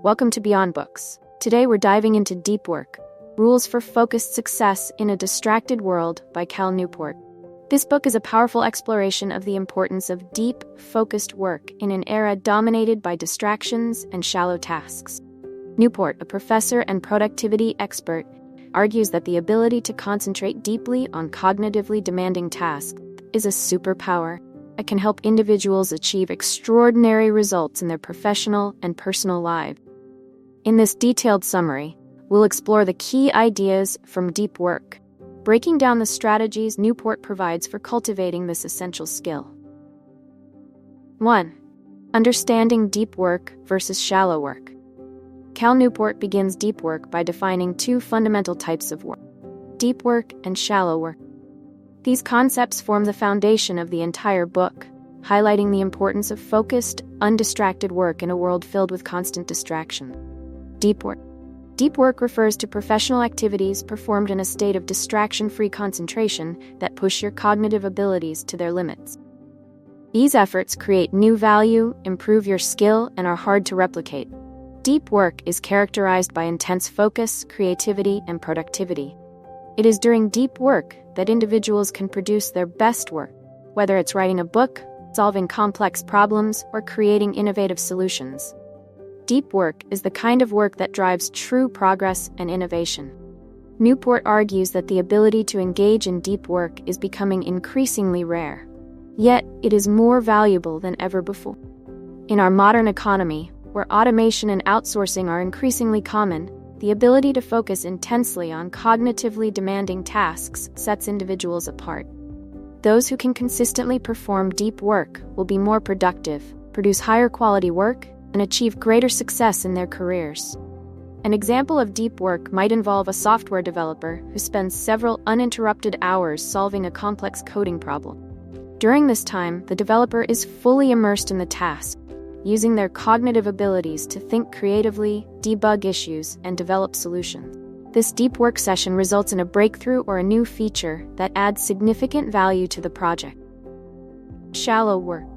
Welcome to Beyond Books. Today we're diving into Deep Work, Rules for Focused Success in a Distracted World by Cal Newport. This book is a powerful exploration of the importance of deep, focused work in an era dominated by distractions and shallow tasks. Newport, a professor and productivity expert, argues that the ability to concentrate deeply on cognitively demanding tasks is a superpower that can help individuals achieve extraordinary results in their professional and personal lives. In this detailed summary, we'll explore the key ideas from Deep Work, breaking down the strategies Newport provides for cultivating this essential skill. 1. Understanding deep work versus shallow work. Cal Newport begins deep work by defining two fundamental types of work: deep work and shallow work. These concepts form the foundation of the entire book, highlighting the importance of focused, undistracted work in a world filled with constant distraction. Deep work. Deep work refers to professional activities performed in a state of distraction-free concentration that push your cognitive abilities to their limits. These efforts create new value, improve your skill, and are hard to replicate. Deep work is characterized by intense focus, creativity, and productivity. It is during deep work that individuals can produce their best work, whether it's writing a book, solving complex problems, or creating innovative solutions. Deep work is the kind of work that drives true progress and innovation. Newport argues that the ability to engage in deep work is becoming increasingly rare. Yet, it is more valuable than ever before. In our modern economy, where automation and outsourcing are increasingly common, the ability to focus intensely on cognitively demanding tasks sets individuals apart. Those who can consistently perform deep work will be more productive, produce higher quality work, and achieve greater success in their careers. An example of deep work might involve a software developer who spends several uninterrupted hours solving a complex coding problem. During this time, the developer is fully immersed in the task, using their cognitive abilities to think creatively, debug issues, and develop solutions. This deep work session results in a breakthrough or a new feature that adds significant value to the project. Shallow work.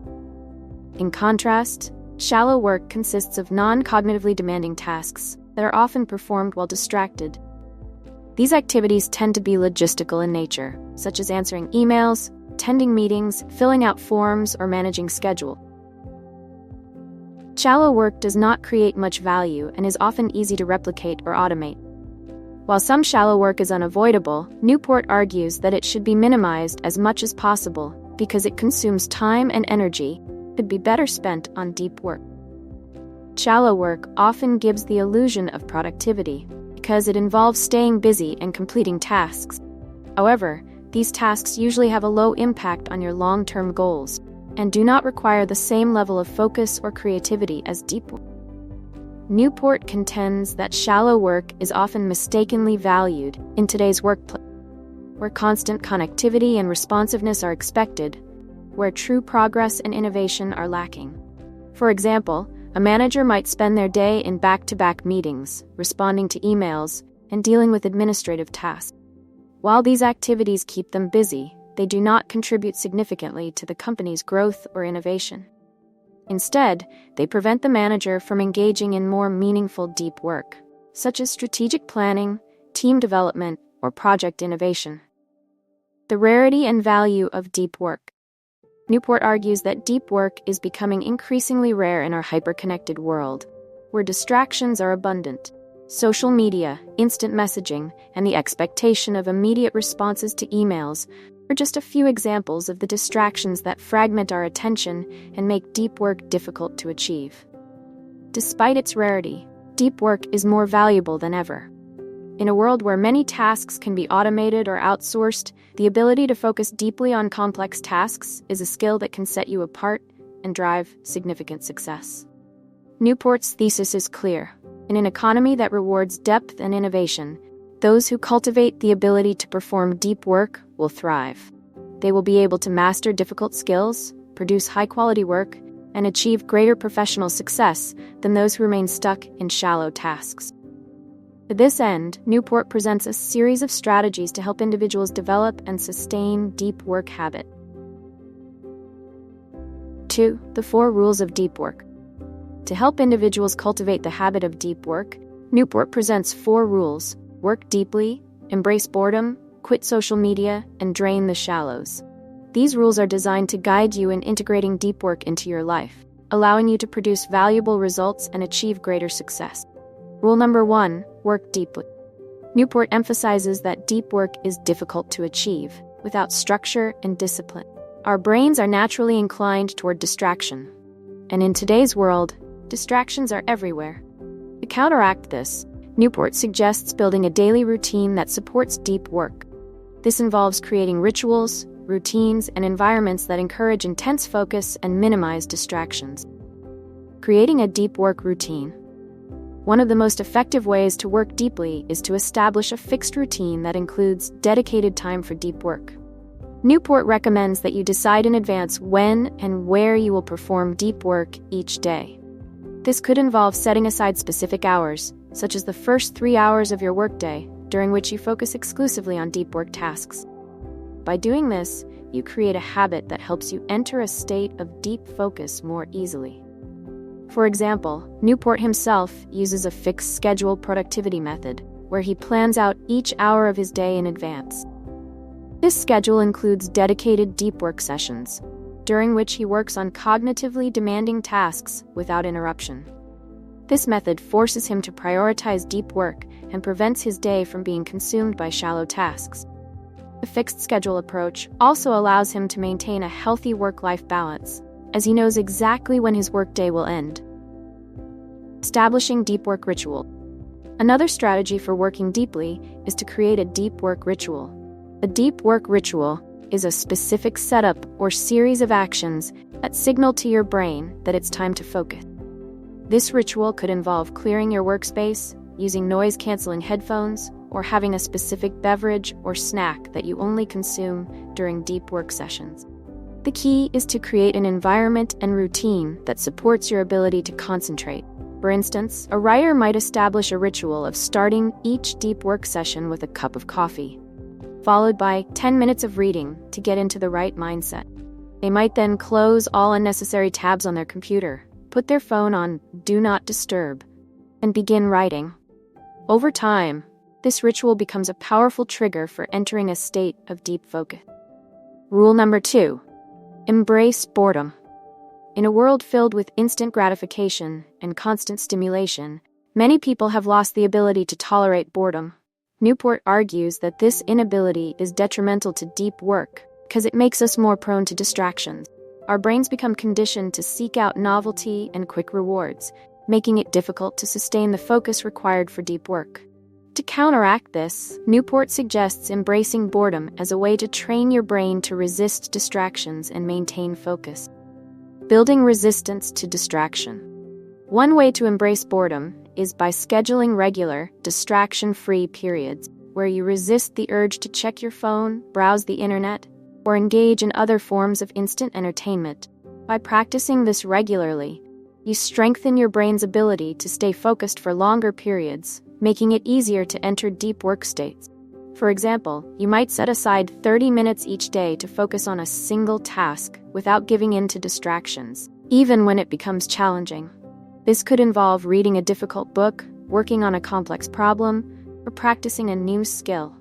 In contrast, shallow work consists of non-cognitively demanding tasks that are often performed while distracted. These activities tend to be logistical in nature, such as answering emails, attending meetings, filling out forms, or managing schedule. Shallow work does not create much value and is often easy to replicate or automate. While some shallow work is unavoidable, Newport argues that it should be minimized as much as possible because it consumes time and energy that could be better spent on deep work. Shallow work often gives the illusion of productivity because it involves staying busy and completing tasks. However, these tasks usually have a low impact on your long-term goals and do not require the same level of focus or creativity as deep work. Newport contends that shallow work is often mistakenly valued in today's workplace, where constant connectivity and responsiveness are expected, where true progress and innovation are lacking. For example, a manager might spend their day in back-to-back meetings, responding to emails, and dealing with administrative tasks. While these activities keep them busy, they do not contribute significantly to the company's growth or innovation. Instead, they prevent the manager from engaging in more meaningful deep work, such as strategic planning, team development, or project innovation. The rarity and value of deep work. Newport argues that deep work is becoming increasingly rare in our hyper-connected world, where distractions are abundant. Social media, instant messaging, and the expectation of immediate responses to emails are just a few examples of the distractions that fragment our attention and make deep work difficult to achieve. Despite its rarity, deep work is more valuable than ever. In a world where many tasks can be automated or outsourced, the ability to focus deeply on complex tasks is a skill that can set you apart and drive significant success. Newport's thesis is clear. In an economy that rewards depth and innovation, those who cultivate the ability to perform deep work will thrive. They will be able to master difficult skills, produce high-quality work, and achieve greater professional success than those who remain stuck in shallow tasks. To this end, Newport presents a series of strategies to help individuals develop and sustain deep work habit. 2. The 4 rules of deep work. To help individuals cultivate the habit of deep work, Newport presents 4 rules: work deeply, embrace boredom, quit social media, and drain the shallows. These rules are designed to guide you in integrating deep work into your life, allowing you to produce valuable results and achieve greater success. Rule number 1, work deeply. Newport emphasizes that deep work is difficult to achieve without structure and discipline. Our brains are naturally inclined toward distraction, and in today's world, distractions are everywhere. To counteract this, Newport suggests building a daily routine that supports deep work. This involves creating rituals, routines, and environments that encourage intense focus and minimize distractions. Creating a deep work routine. One of the most effective ways to work deeply is to establish a fixed routine that includes dedicated time for deep work. Newport recommends that you decide in advance when and where you will perform deep work each day. This could involve setting aside specific hours, such as the first 3 hours of your workday, during which you focus exclusively on deep work tasks. By doing this, you create a habit that helps you enter a state of deep focus more easily. For example, Newport himself uses a fixed schedule productivity method, where he plans out each hour of his day in advance. This schedule includes dedicated deep work sessions, during which he works on cognitively demanding tasks without interruption. This method forces him to prioritize deep work and prevents his day from being consumed by shallow tasks. The fixed schedule approach also allows him to maintain a healthy work-life balance, as he knows exactly when his workday will end. Establishing deep work ritual. Another strategy for working deeply is to create a deep work ritual. A deep work ritual is a specific setup or series of actions that signal to your brain that it's time to focus. This ritual could involve clearing your workspace, using noise-canceling headphones, or having a specific beverage or snack that you only consume during deep work sessions. The key is to create an environment and routine that supports your ability to concentrate. For instance, a writer might establish a ritual of starting each deep work session with a cup of coffee, followed by 10 minutes of reading to get into the right mindset. They might then close all unnecessary tabs on their computer, put their phone on Do Not Disturb, and begin writing. Over time, this ritual becomes a powerful trigger for entering a state of deep focus. Rule number 2, embrace boredom. In a world filled with instant gratification and constant stimulation, many people have lost the ability to tolerate boredom. Newport argues that this inability is detrimental to deep work because it makes us more prone to distractions. Our brains become conditioned to seek out novelty and quick rewards, making it difficult to sustain the focus required for deep work. To counteract this, Newport suggests embracing boredom as a way to train your brain to resist distractions and maintain focus. Building resistance to distraction. One way to embrace boredom is by scheduling regular, distraction-free periods where you resist the urge to check your phone, browse the internet, or engage in other forms of instant entertainment. By practicing this regularly, you strengthen your brain's ability to stay focused for longer periods, making it easier to enter deep work states. For example, you might set aside 30 minutes each day to focus on a single task without giving in to distractions, even when it becomes challenging. This could involve reading a difficult book, working on a complex problem, or practicing a new skill.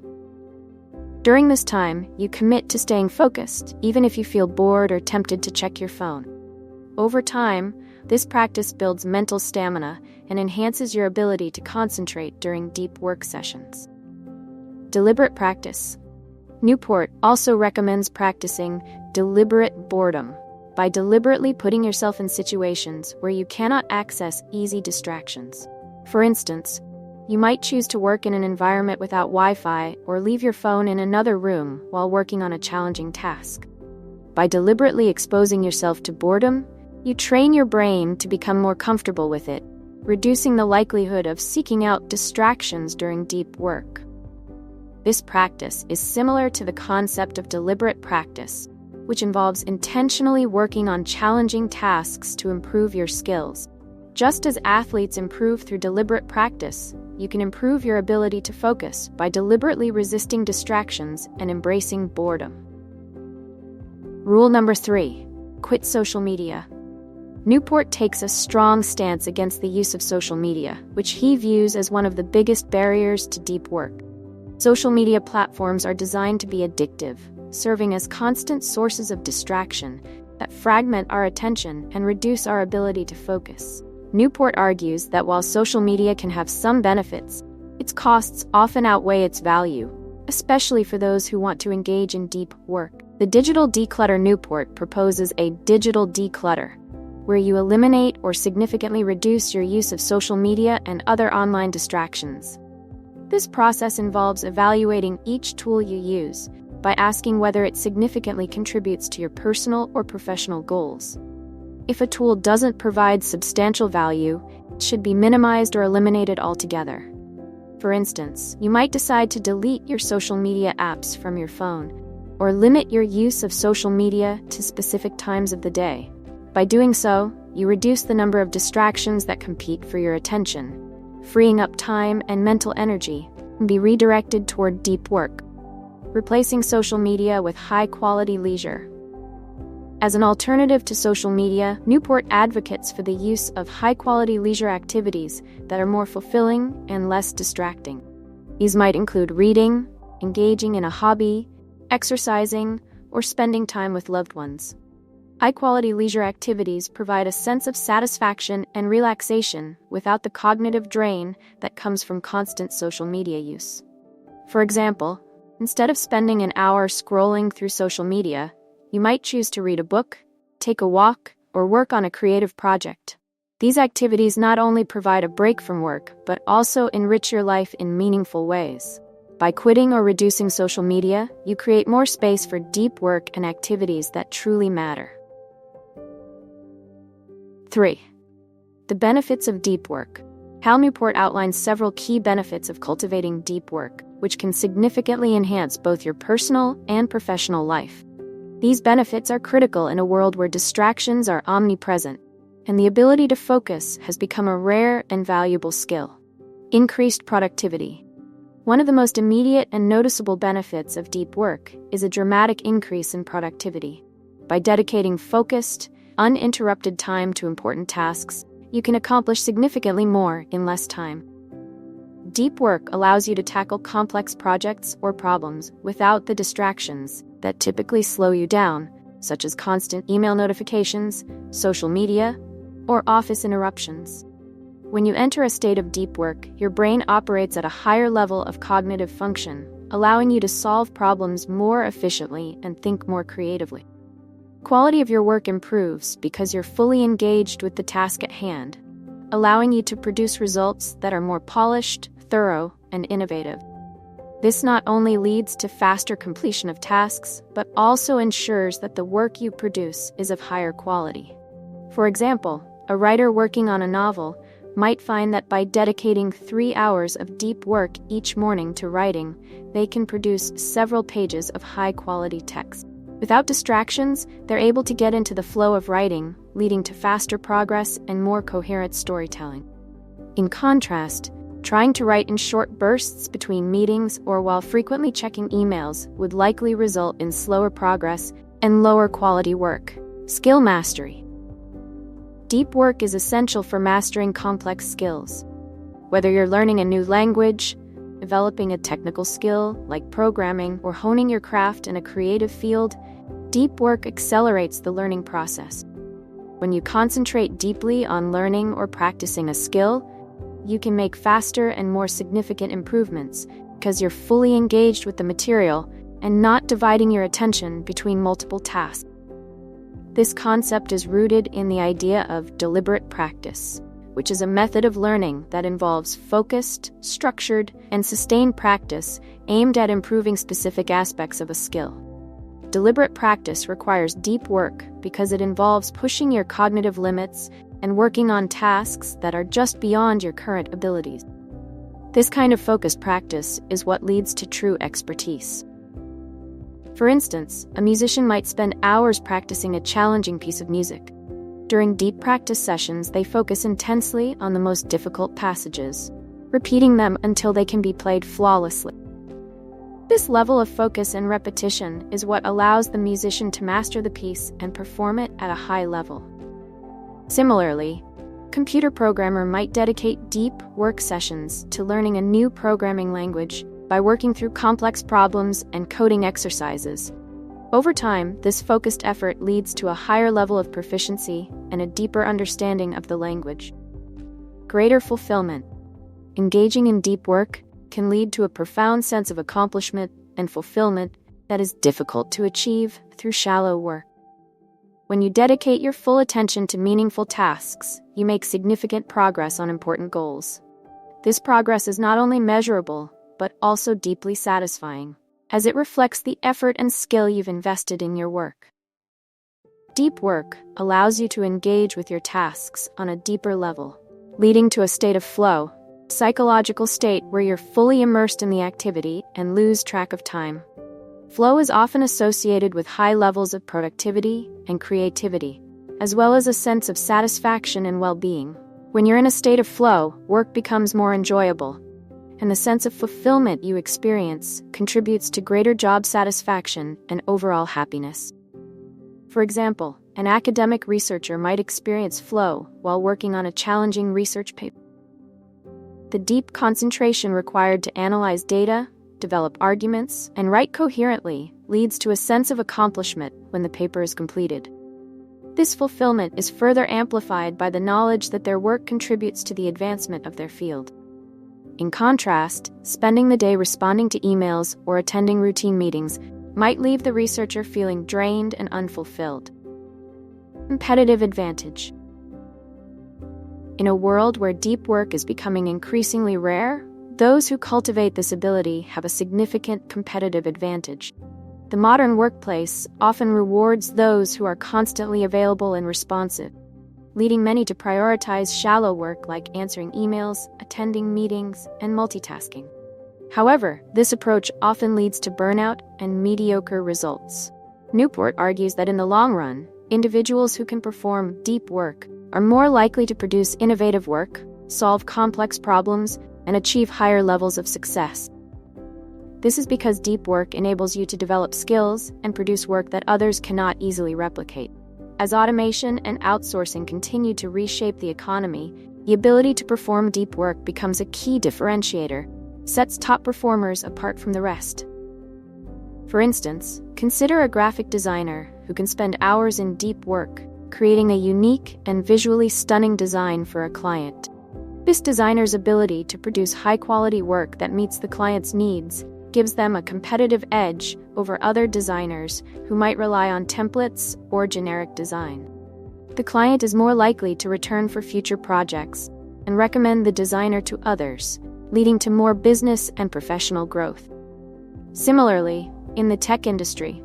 During this time, you commit to staying focused, even if you feel bored or tempted to check your phone. Over time, this practice builds mental stamina and enhances your ability to concentrate during deep work sessions. Deliberate practice. Newport also recommends practicing deliberate boredom by deliberately putting yourself in situations where you cannot access easy distractions. For instance, you might choose to work in an environment without Wi-Fi or leave your phone in another room while working on a challenging task. By deliberately exposing yourself to boredom, you train your brain to become more comfortable with it, reducing the likelihood of seeking out distractions during deep work. This practice is similar to the concept of deliberate practice, which involves intentionally working on challenging tasks to improve your skills. Just as athletes improve through deliberate practice, you can improve your ability to focus by deliberately resisting distractions and embracing boredom. Rule number 3, quit social media. Newport takes a strong stance against the use of social media, which he views as one of the biggest barriers to deep work. Social media platforms are designed to be addictive, serving as constant sources of distraction that fragment our attention and reduce our ability to focus. Newport argues that while social media can have some benefits, its costs often outweigh its value, especially for those who want to engage in deep work. The digital declutter Newport proposes a digital declutter, where you eliminate or significantly reduce your use of social media and other online distractions. This process involves evaluating each tool you use by asking whether it significantly contributes to your personal or professional goals. If a tool doesn't provide substantial value, it should be minimized or eliminated altogether. For instance, you might decide to delete your social media apps from your phone, or limit your use of social media to specific times of the day. By doing so, you reduce the number of distractions that compete for your attention, freeing up time and mental energy and be redirected toward deep work, replacing social media with high-quality leisure. As an alternative to social media, Newport advocates for the use of high-quality leisure activities that are more fulfilling and less distracting. These might include reading, engaging in a hobby, exercising, or spending time with loved ones. High-quality leisure activities provide a sense of satisfaction and relaxation without the cognitive drain that comes from constant social media use. For example, instead of spending an hour scrolling through social media, you might choose to read a book, take a walk, or work on a creative project. These activities not only provide a break from work, but also enrich your life in meaningful ways. By quitting or reducing social media, you create more space for deep work and activities that truly matter. 3. The benefits of deep work. Cal Newport outlines several key benefits of cultivating deep work, which can significantly enhance both your personal and professional life. These benefits are critical in a world where distractions are omnipresent, and the ability to focus has become a rare and valuable skill. Increased productivity. One of the most immediate and noticeable benefits of deep work is a dramatic increase in productivity. By dedicating focused, uninterrupted time to important tasks, you can accomplish significantly more in less time. Deep work allows you to tackle complex projects or problems without the distractions that typically slow you down, such as constant email notifications, social media, or office interruptions. When you enter a state of deep work, your brain operates at a higher level of cognitive function, allowing you to solve problems more efficiently and think more creatively. Quality of your work improves because you're fully engaged with the task at hand, allowing you to produce results that are more polished, thorough, and innovative. This not only leads to faster completion of tasks, but also ensures that the work you produce is of higher quality. For example, a writer working on a novel might find that by dedicating 3 hours of deep work each morning to writing, they can produce several pages of high-quality text. Without distractions, they're able to get into the flow of writing, leading to faster progress and more coherent storytelling. In contrast, trying to write in short bursts between meetings or while frequently checking emails would likely result in slower progress and lower quality work. Skill mastery. Deep work is essential for mastering complex skills. Whether you're learning a new language, developing a technical skill like programming, or honing your craft in a creative field, deep work accelerates the learning process. When you concentrate deeply on learning or practicing a skill, you can make faster and more significant improvements because you're fully engaged with the material and not dividing your attention between multiple tasks. This concept is rooted in the idea of deliberate practice, which is a method of learning that involves focused, structured, and sustained practice aimed at improving specific aspects of a skill. Deliberate practice requires deep work because it involves pushing your cognitive limits and working on tasks that are just beyond your current abilities. This kind of focused practice is what leads to true expertise. For instance, a musician might spend hours practicing a challenging piece of music. During deep practice sessions, they focus intensely on the most difficult passages, repeating them until they can be played flawlessly. This level of focus and repetition is what allows the musician to master the piece and perform it at a high level. Similarly, a computer programmer might dedicate deep work sessions to learning a new programming language by working through complex problems and coding exercises. Over time, this focused effort leads to a higher level of proficiency and a deeper understanding of the language. Greater fulfillment. Engaging in deep work can lead to a profound sense of accomplishment and fulfillment that is difficult to achieve through shallow work. When you dedicate your full attention to meaningful tasks, you make significant progress on important goals. This progress is not only measurable, but also deeply satisfying, as it reflects the effort and skill you've invested in your work. Deep work allows you to engage with your tasks on a deeper level, leading to a state of flow, a psychological state where you're fully immersed in the activity and lose track of time. Flow is often associated with high levels of productivity and creativity, as well as a sense of satisfaction and well-being. When you're in a state of flow, work becomes more enjoyable, and the sense of fulfillment you experience contributes to greater job satisfaction and overall happiness. For example, an academic researcher might experience flow while working on a challenging research paper. The deep concentration required to analyze data, develop arguments, and write coherently leads to a sense of accomplishment when the paper is completed. This fulfillment is further amplified by the knowledge that their work contributes to the advancement of their field. In contrast, spending the day responding to emails or attending routine meetings might leave the researcher feeling drained and unfulfilled. Competitive advantage. In a world where deep work is becoming increasingly rare, those who cultivate this ability have a significant competitive advantage. The modern workplace often rewards those who are constantly available and responsive, leading many to prioritize shallow work like answering emails, attending meetings, and multitasking. However, this approach often leads to burnout and mediocre results. Newport argues that in the long run, individuals who can perform deep work are more likely to produce innovative work, solve complex problems, and achieve higher levels of success. This is because deep work enables you to develop skills and produce work that others cannot easily replicate. As automation and outsourcing continue to reshape the economy, the ability to perform deep work becomes a key differentiator, sets top performers apart from the rest. For instance, consider a graphic designer who can spend hours in deep work, creating a unique and visually stunning design for a client. This designer's ability to produce high-quality work that meets the client's needs gives them a competitive edge over other designers who might rely on templates or generic design. The client is more likely to return for future projects and recommend the designer to others, leading to more business and professional growth. Similarly, in the tech industry,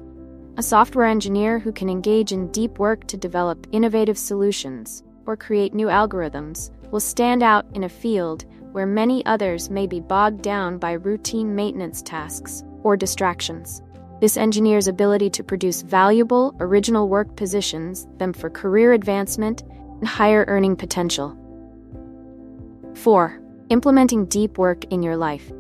a software engineer who can engage in deep work to develop innovative solutions or create new algorithms will stand out in a field where many others may be bogged down by routine maintenance tasks or distractions. This engineer's ability to produce valuable, original work positions them for career advancement and higher earning potential. 4. Implementing deep work in your life.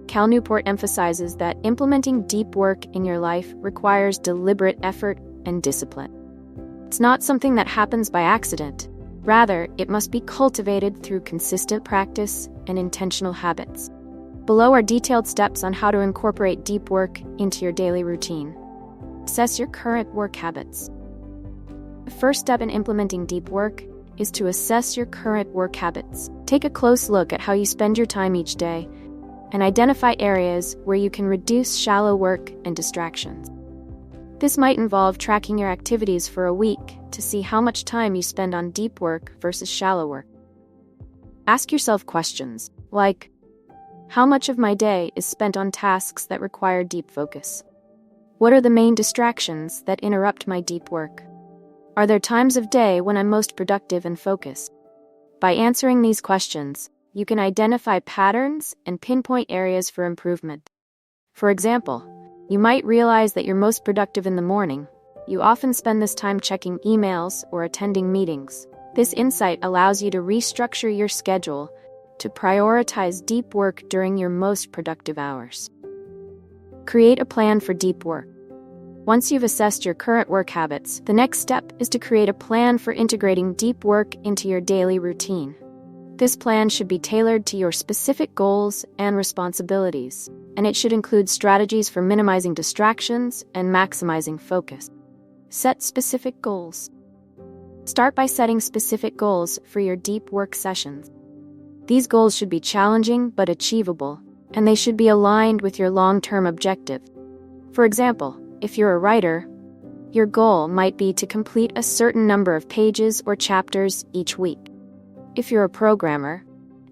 Cal Newport emphasizes that implementing deep work in your life requires deliberate effort and discipline. It's not something that happens by accident. Rather, it must be cultivated through consistent practice and intentional habits. Below are detailed steps on how to incorporate deep work into your daily routine. Assess your current work habits. The first step in implementing deep work is to assess your current work habits. Take a close look at how you spend your time each day and identify areas where you can reduce shallow work and distractions. This might involve tracking your activities for a week to see how much time you spend on deep work versus shallow work. Ask yourself questions like, how much of my day is spent on tasks that require deep focus? What are the main distractions that interrupt my deep work? Are there times of day when I'm most productive and focused? By answering these questions, you can identify patterns and pinpoint areas for improvement. For example, you might realize that you're most productive in the morning. You often spend this time checking emails or attending meetings. This insight allows you to restructure your schedule to prioritize deep work during your most productive hours. Create a plan for deep work. Once you've assessed your current work habits, the next step is to create a plan for integrating deep work into your daily routine. This plan should be tailored to your specific goals and responsibilities, and it should include strategies for minimizing distractions and maximizing focus. Set specific goals. Start by setting specific goals for your deep work sessions. These goals should be challenging but achievable, and they should be aligned with your long-term objective. For example, if you're a writer, your goal might be to complete a certain number of pages or chapters each week. If you're a programmer,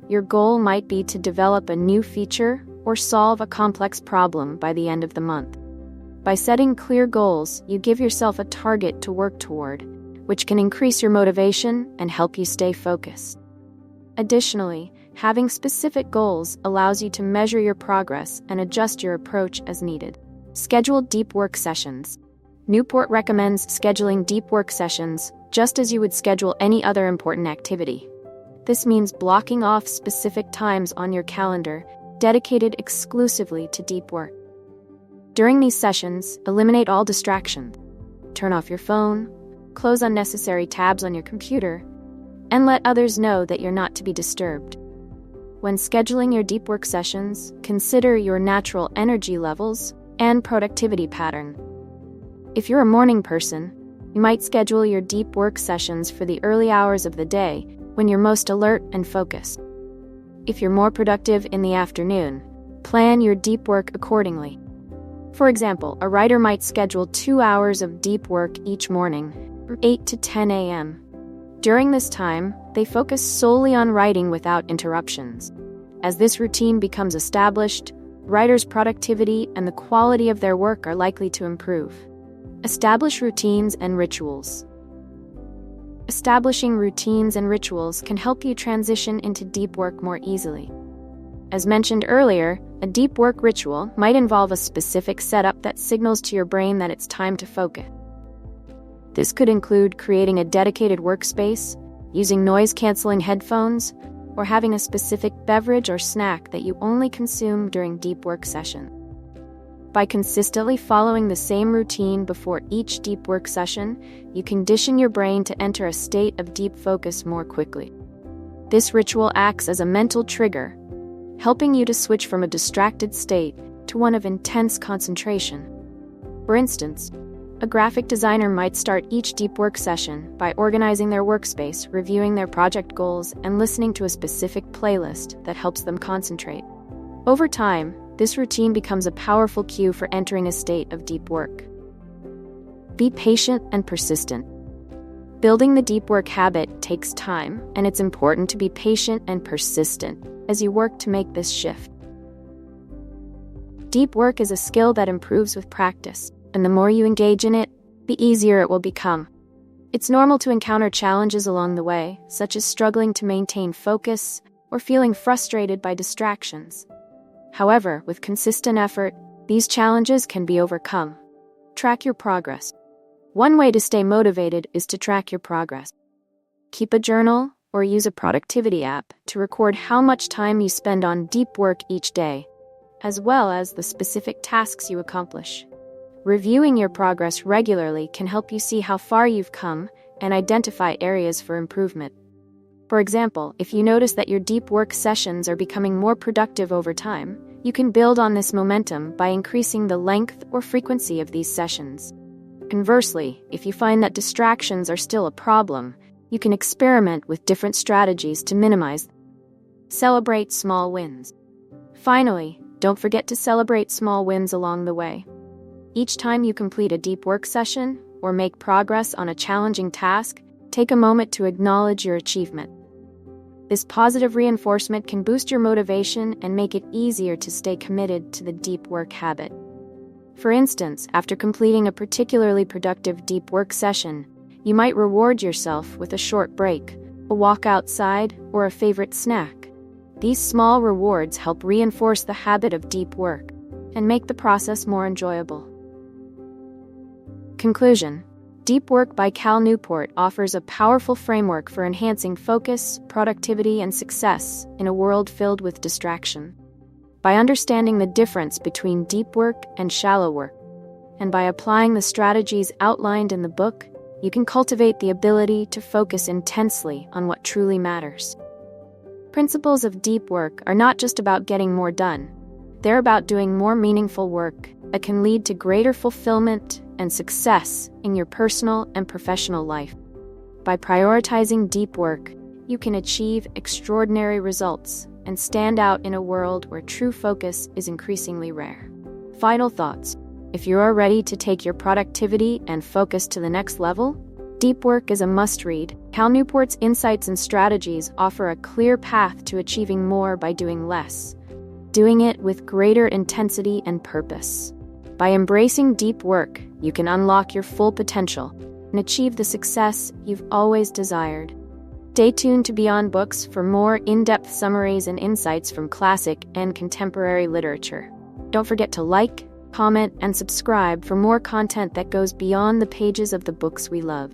your goal might be to develop a new feature or solve a complex problem by the end of the month. By setting clear goals, you give yourself a target to work toward, which can increase your motivation and help you stay focused. Additionally, having specific goals allows you to measure your progress and adjust your approach as needed. Scheduled deep work sessions. Newport recommends scheduling deep work sessions just as you would schedule any other important activity. This means blocking off specific times on your calendar dedicated exclusively to deep work. During these sessions, eliminate all distractions. Turn off your phone, close unnecessary tabs on your computer, and let others know that you're not to be disturbed. When scheduling your deep work sessions, consider your natural energy levels and productivity pattern. If you're a morning person, you might schedule your deep work sessions for the early hours of the day when you're most alert and focused. If you're more productive in the afternoon, plan your deep work accordingly. For example, a writer might schedule 2 hours of deep work each morning, from 8 to 10 a.m. During this time, they focus solely on writing without interruptions. As this routine becomes established, writers' productivity and the quality of their work are likely to improve. Establish routines and rituals. Establishing routines and rituals can help you transition into deep work more easily. As mentioned earlier, a deep work ritual might involve a specific setup that signals to your brain that it's time to focus. This could include creating a dedicated workspace, using noise-canceling headphones, or having a specific beverage or snack that you only consume during deep work session. By consistently following the same routine before each deep work session, you condition your brain to enter a state of deep focus more quickly. This ritual acts as a mental trigger, helping you to switch from a distracted state to one of intense concentration. For instance, a graphic designer might start each deep work session by organizing their workspace, reviewing their project goals, and listening to a specific playlist that helps them concentrate. Over time, this routine becomes a powerful cue for entering a state of deep work. Be patient and persistent. Building the deep work habit takes time, and it's important to be patient and persistent as you work to make this shift. Deep work is a skill that improves with practice, and the more you engage in it, the easier it will become. It's normal to encounter challenges along the way, such as struggling to maintain focus or feeling frustrated by distractions. However, with consistent effort, these challenges can be overcome. Track your progress. One way to stay motivated is to track your progress. Keep a journal or use a productivity app to record how much time you spend on deep work each day, as well as the specific tasks you accomplish. Reviewing your progress regularly can help you see how far you've come and identify areas for improvement. For example, if you notice that your deep work sessions are becoming more productive over time, you can build on this momentum by increasing the length or frequency of these sessions. Conversely, if you find that distractions are still a problem, you can experiment with different strategies to minimize them. Celebrate small wins. Finally, don't forget to celebrate small wins along the way. Each time you complete a deep work session or make progress on a challenging task, take a moment to acknowledge your achievement. This positive reinforcement can boost your motivation and make it easier to stay committed to the deep work habit. For instance, after completing a particularly productive deep work session, you might reward yourself with a short break, a walk outside, or a favorite snack. These small rewards help reinforce the habit of deep work and make the process more enjoyable. Conclusion. Deep Work by Cal Newport offers a powerful framework for enhancing focus, productivity, and success in a world filled with distraction. By understanding the difference between deep work and shallow work, And by applying the strategies outlined in the book, you can cultivate the ability to focus intensely on what truly matters. Principles of deep work are not just about getting more done. They're about doing more meaningful work that can lead to greater fulfillment and success in your personal and professional life. By prioritizing deep work, you can achieve extraordinary results and stand out in a world where true focus is increasingly rare. Final thoughts. If you are ready to take your productivity and focus to the next level, Deep Work is a must-read. Cal Newport's insights and strategies offer a clear path to achieving more by doing less, doing it with greater intensity and purpose. By embracing deep work, you can unlock your full potential and achieve the success you've always desired. Stay tuned to Beyond Books for more in-depth summaries and insights from classic and contemporary literature. Don't forget to like, comment, and subscribe for more content that goes beyond the pages of the books we love.